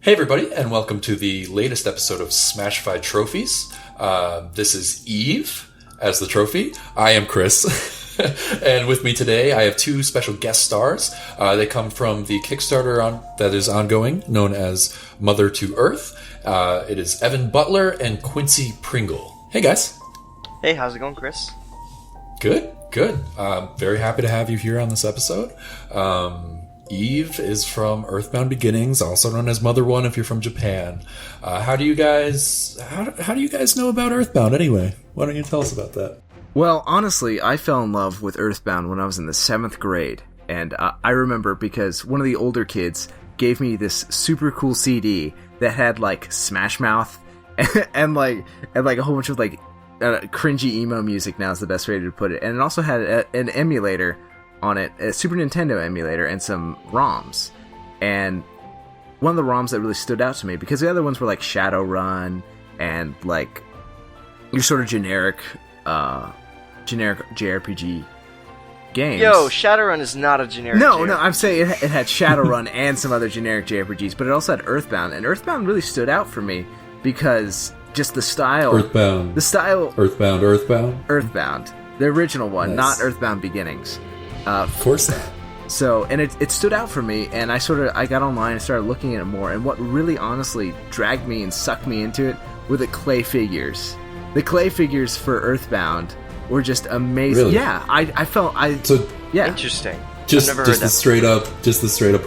Hey everybody, and welcome to the latest episode of Smashified Trophies. This is Eve as the trophy. I am Chris. And with me today, I have two special guest stars. They come from the Kickstarter that is ongoing, known as Mother to Earth. It is Evan Butler and Quincy Pringle. Hey guys. Hey, how's it going, Chris? Good. Very happy to have you here on this episode. Eve is from Earthbound Beginnings, also known as Mother One if you're from Japan. How do you guys know about Earthbound anyway? Why don't you tell us about that? Well, honestly, I fell in love with Earthbound when I was in the 7th grade, and I remember because one of the older kids gave me this super cool CD that had like Smash Mouth and like a whole bunch of like cringy emo music. Now is the best way to put it, and it also had an emulator on it, a Super Nintendo emulator, and some ROMs. And one of the ROMs that really stood out to me, because the other ones were like Shadowrun and like your sort of generic JRPG games. Yo, Shadowrun is not a generic JRPG. No, I'm saying it had Shadowrun and some other generic JRPGs, but it also had Earthbound, and Earthbound really stood out for me because just the style. Earthbound, the original one, nice. Not Earthbound Beginnings. Of course not. So, and it stood out for me, and I got online and started looking at it more, and what really honestly dragged me and sucked me into it were the clay figures. The clay figures for Earthbound were just amazing. Really? Yeah, Interesting. Just I've never heard the straight up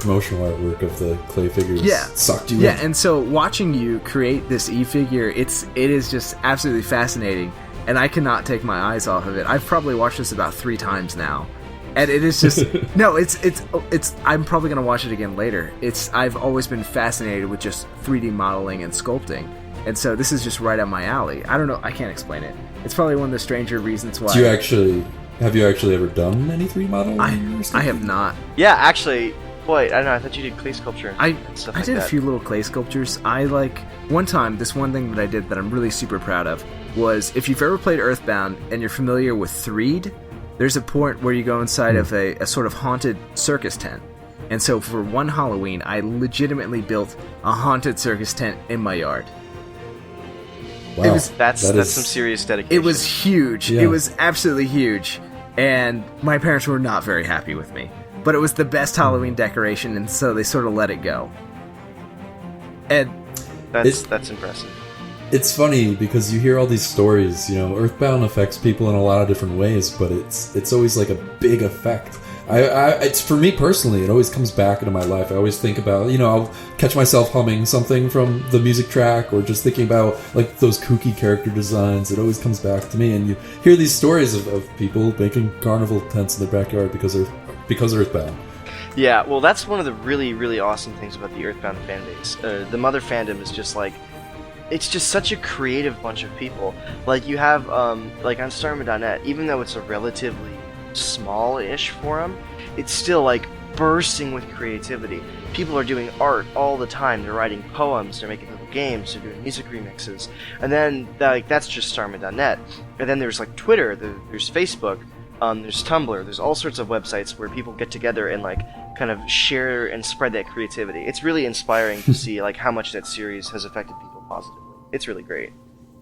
promotional artwork of the clay figures sucked you in. Yeah, and so watching you create this E-figure, it is just absolutely fascinating, and I cannot take my eyes off of it. I've probably watched this about 3 times now. And it is just it's I'm probably gonna watch it again later. I've always been fascinated with just 3D modeling and sculpting, and so this is just right up my alley. I don't know, I can't explain it. It's probably one of the stranger reasons why. Have you actually ever done any 3D modeling? I have not. Yeah, actually, wait, I don't know. I thought you did clay sculpture and stuff I like did that. a few little clay sculptures. One time, this one thing that I did that I'm really super proud of was, if you've ever played Earthbound and you're familiar with Threed, there's a point where you go inside of a sort of haunted circus tent. And so for one Halloween, I legitimately built a haunted circus tent in my yard. Wow. That's some serious dedication. It was huge. Yeah. It was absolutely huge. And my parents were not very happy with me. But it was the best Halloween decoration, and so they sort of let it go. And that's impressive. It's funny because you hear all these stories, Earthbound affects people in a lot of different ways, but it's always like a big effect. It's for me personally, it always comes back into my life. I always think about, I'll catch myself humming something from the music track, or just thinking about like those kooky character designs. It always comes back to me, and you hear these stories of people making carnival tents in their backyard because Earthbound. Yeah, well, that's one of the really, really awesome things about the Earthbound fan base. The Mother fandom is just like, it's just such a creative bunch of people. Like, you have, like, on Starman.net, even though it's a relatively small-ish forum, it's still, like, bursting with creativity. People are doing art all the time. They're writing poems, they're making little games, they're doing music remixes. And then, that's just Starman.net. And then there's, like, Twitter, there's Facebook, there's Tumblr, there's all sorts of websites where people get together and, like, kind of share and spread that creativity. It's really inspiring to see, like, how much that series has affected people positively. It's really great.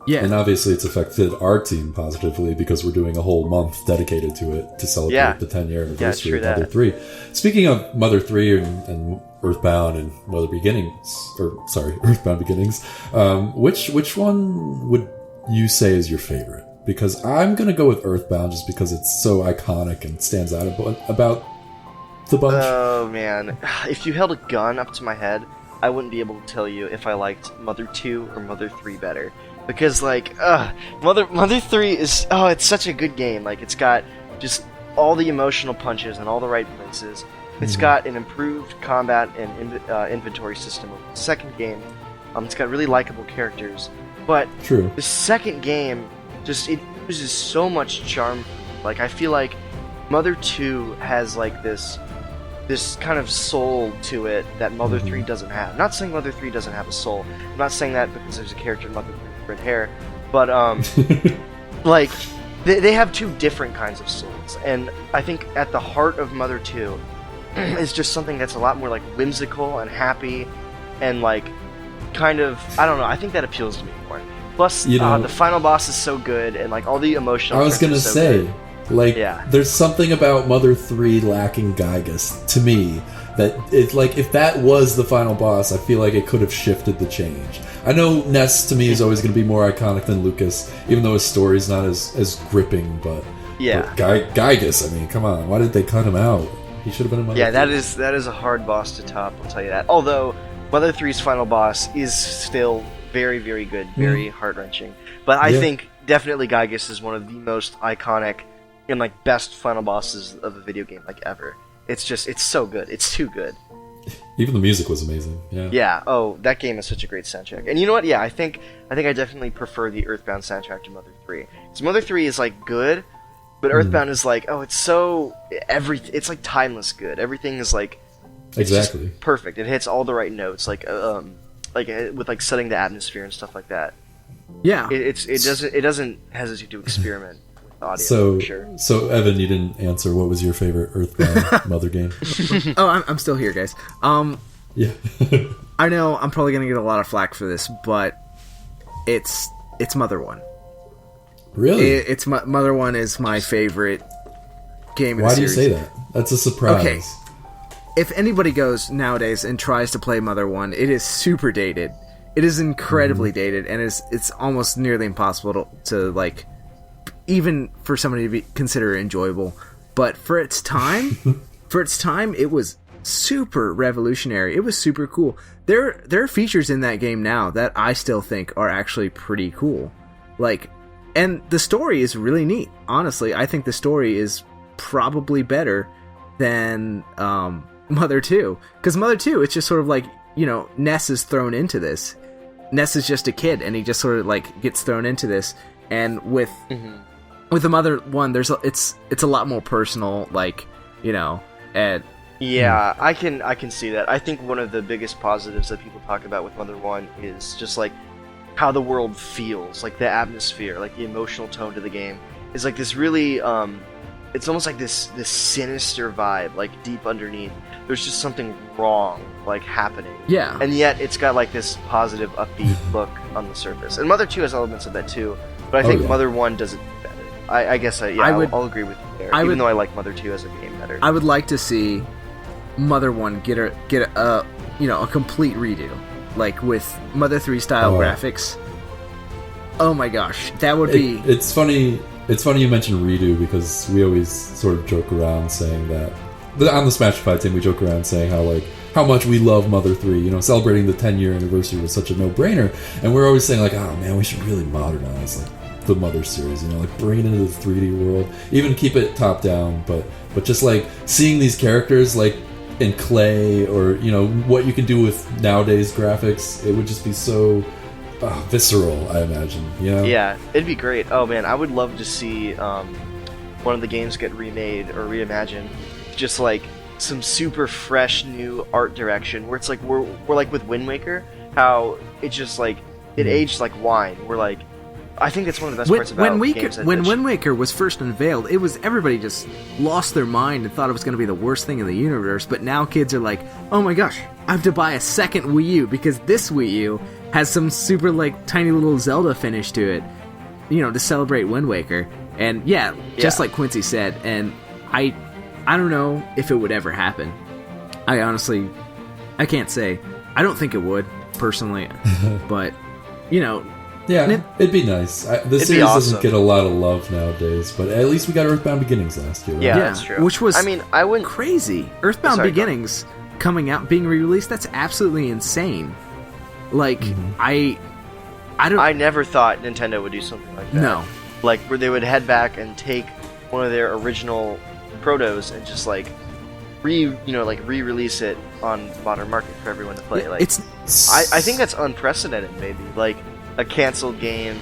yeah. And obviously it's affected our team positively because we're doing a whole month dedicated to it to celebrate the 10-year anniversary of Mother 3. Speaking of Mother 3 and Earthbound and Earthbound Beginnings, which one would you say is your favorite? Because I'm going to go with Earthbound just because it's so iconic and stands out about the bunch. Oh, man. If you held a gun up to my head, I wouldn't be able to tell you if I liked Mother 2 or Mother 3 better. Because, like, Mother 3 is, it's such a good game. Like, it's got just all the emotional punches and all the right places. It's got an improved combat and inventory system of the second game. It's got really likable characters. But True. The second game, it uses so much charm. Like, I feel like Mother 2 has, like, this kind of soul to it that Mother 3 doesn't have. I'm not saying Mother 3 doesn't have a soul. I'm not saying that because there's a character in Mother 3 with red hair. But, like, they have two different kinds of souls. And I think at the heart of Mother 2 is just something that's a lot more, like, whimsical and happy and, like, kind of, I don't know, I think that appeals to me more. Plus, the final boss is so good, and like all the emotional. I was gonna say, good. There's something about Mother 3 lacking Gygas to me that it's like if that was the final boss, I feel like it could have shifted the change. I know Ness to me is always going to be more iconic than Lucas, even though his story's not as gripping. But Gygas, I mean, come on, why did they cut him out? He should have been in Mother 3. that is a hard boss to top. I'll tell you that. Although Mother 3's final boss is still very, very good, very heart-wrenching. But I think definitely Gygas is one of the most iconic and like best final bosses of a video game like ever. It's so good. It's too good. Even the music was amazing. Yeah. Yeah. Oh, that game is such a great soundtrack. And you know what? Yeah, I think I definitely prefer the Earthbound soundtrack to Mother 3. Because Mother 3 is like good, but Earthbound is like, oh, it's so it's like timeless good. Everything is like exactly perfect. It hits all the right notes, like with like setting the atmosphere and stuff like that. Yeah. It doesn't hesitate to experiment. Audio, so Evan, you didn't answer. What was your favorite Earthbound Mother game? Oh, I'm still here, guys. Yeah. I know I'm probably gonna get a lot of flack for this, but it's Mother 1. Really? It's Mother 1 is my favorite game. Why do you say that? That's a surprise. Okay. If anybody goes nowadays and tries to play Mother 1, it is super dated. It is incredibly dated, and it's almost nearly impossible to like. Even for somebody to be consider enjoyable, but for its time, it was super revolutionary. It was super cool. There are features in that game now that I still think are actually pretty cool. Like, and the story is really neat. Honestly, I think the story is probably better than Mother 2. Because Mother 2, it's just sort of like, Ness is thrown into this. Ness is just a kid, and he just sort of like gets thrown into this. And with the Mother 1, it's a lot more personal, like, and I can see that. I think one of the biggest positives that people talk about with Mother 1 is just like how the world feels, like the atmosphere, like the emotional tone to the game is like this really it's almost like this sinister vibe, like deep underneath. There's just something wrong, like happening. Yeah. And yet it's got like this positive, upbeat look on the surface. And Mother 2 has elements of that too, but I think Mother 1 does it better. I guess I'll agree with you there. Even though I like Mother 2 as a game better. I would like to see Mother 1 get a complete redo, like with Mother 3 style graphics. Oh my gosh, that would be. It's funny. It's funny you mentioned redo because we always sort of joke around saying that on the Smashified team we joke around saying how much we love Mother 3. Celebrating the 10-year anniversary was such a no-brainer, and we're always saying like, oh man, we should really modernize the Mother series, like bring it into the 3D world, even keep it top down, but just like seeing these characters like in clay or what you can do with nowadays graphics, it would just be so visceral, I imagine. Yeah, it'd be great. Oh man, I would love to see one of the games get remade or reimagined, just like some super fresh new art direction where it's like we're like with Wind Waker, how it just like it aged like wine. We're like, I think that's one of the best parts about games. When Wind Waker was first unveiled, it was everybody just lost their mind and thought it was going to be the worst thing in the universe. But now kids are like, oh my gosh, I have to buy a second Wii U because this Wii U has some super like tiny little Zelda finish to it, to celebrate Wind Waker. And just like Quincy said, and I don't know if it would ever happen. I can't say. I don't think it would personally, but yeah, it'd be nice. The series doesn't get a lot of love nowadays, but at least we got Earthbound Beginnings last year. Right? Yeah, that's true. Which was I wouldn't crazy. Earthbound Beginnings coming out, being re-released, that's absolutely insane. Like, I never thought Nintendo would do something like that. No. Like, where they would head back and take one of their original protos and just, like, re-release it on the modern market for everyone to play. Like, I think that's unprecedented, maybe. Like, a canceled game,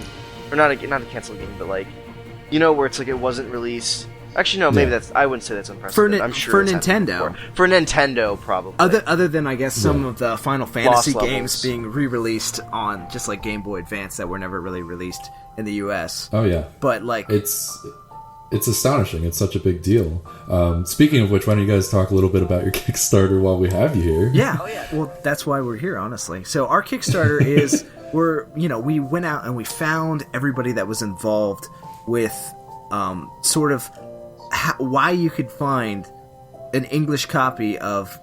or not a canceled game, but like, where it's like it wasn't released. Actually, no, maybe I wouldn't say that's unprecedented. I'm sure for Nintendo. For Nintendo, probably. Other than I guess some of the Final Fantasy games being re-released on just like Game Boy Advance that were never really released in the U.S. Oh yeah, but like it's It's astonishing. It's such a big deal. Speaking of which, why don't you guys talk a little bit about your Kickstarter while we have you here? Yeah. Oh, yeah. Well, that's why we're here, honestly. So our Kickstarter is we went out and we found everybody that was involved with sort of why you could find an English copy of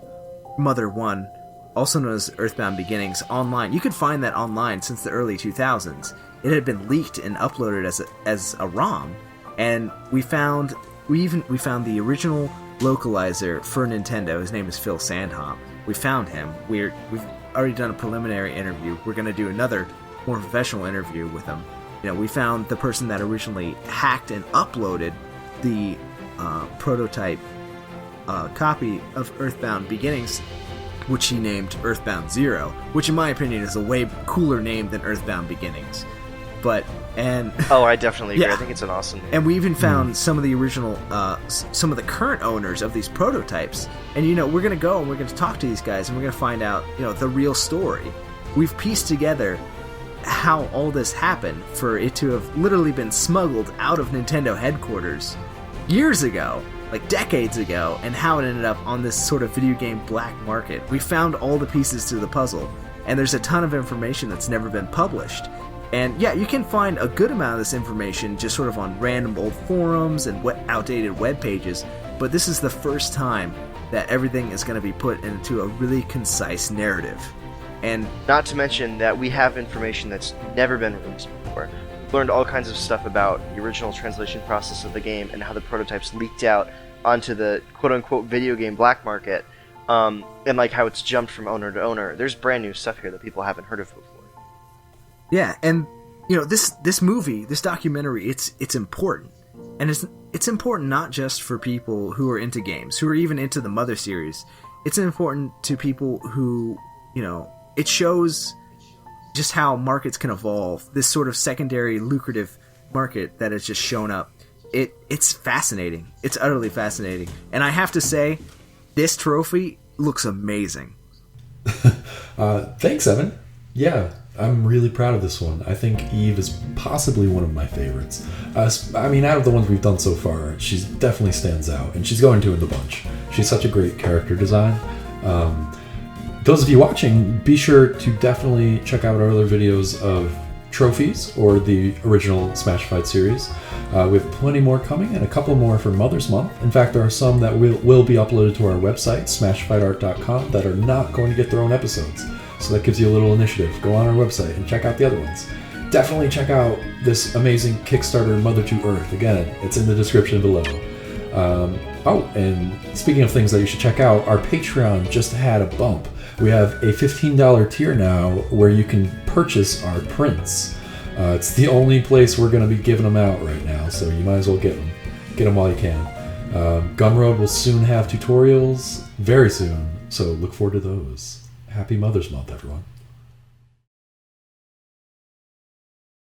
Mother 1, also known as Earthbound Beginnings, online. You could find that online since the early 2000s. It had been leaked and uploaded as a ROM, and we found the original localizer for Nintendo. His name is Phil Sandhop. We found him. We've already done a preliminary interview. We're going to do another more professional interview with him. We found the person that originally hacked and uploaded the prototype copy of Earthbound Beginnings, which he named Earthbound Zero, which in my opinion is a way cooler name than Earthbound Beginnings. I definitely agree. Yeah. I think it's an awesome name. And we even found some of the original, some of the current owners of these prototypes. And we're going to go and we're going to talk to these guys and we're going to find out, the real story. We've pieced together how all this happened for it to have literally been smuggled out of Nintendo headquarters years ago, like decades ago, and how it ended up on this sort of video game black market. We found all the pieces to the puzzle, and there's a ton of information that's never been published. And yeah, you can find a good amount of this information just sort of on random old forums and outdated web pages, but this is the first time that everything is going to be put into a really concise narrative. And not to mention that we have information that's never been released before. We learned all kinds of stuff about the original translation process of the game and how the prototypes leaked out onto the quote-unquote video game black market, and like how it's jumped from owner to owner. There's brand new stuff here that people haven't heard of before. Yeah, and this movie, this documentary, it's important, and it's important not just for people who are into games, who are even into the Mother series. It's important to people who it shows just how markets can evolve. This sort of secondary lucrative market that has just shown up. It's fascinating. It's utterly fascinating, and I have to say, this trophy looks amazing. Thanks, Evan. Yeah. I'm really proud of this one. I think Eve is possibly one of my favorites. Out of the ones we've done so far, she definitely stands out, and she's going to in the bunch. She's such a great character design. Those of you watching, be sure to definitely check out our other videos of Trophies, or the original Smashified series. We have plenty more coming, and a couple more for Mother's Month. In fact, there are some that will be uploaded to our website, smashifiedart.com, that are not going to get their own episodes. So that gives you a little initiative. Go on our website and check out the other ones. Definitely check out this amazing Kickstarter, Mother to Earth. Again, it's in the description below. And speaking of things that you should check out, our Patreon just had a bump. We have a $15 tier now where you can purchase our prints. It's the only place we're going to be giving them out right now, so you might as well get them. Get them while you can. Gumroad will soon have tutorials, very soon, so look forward to those. Happy Mother's Month, everyone.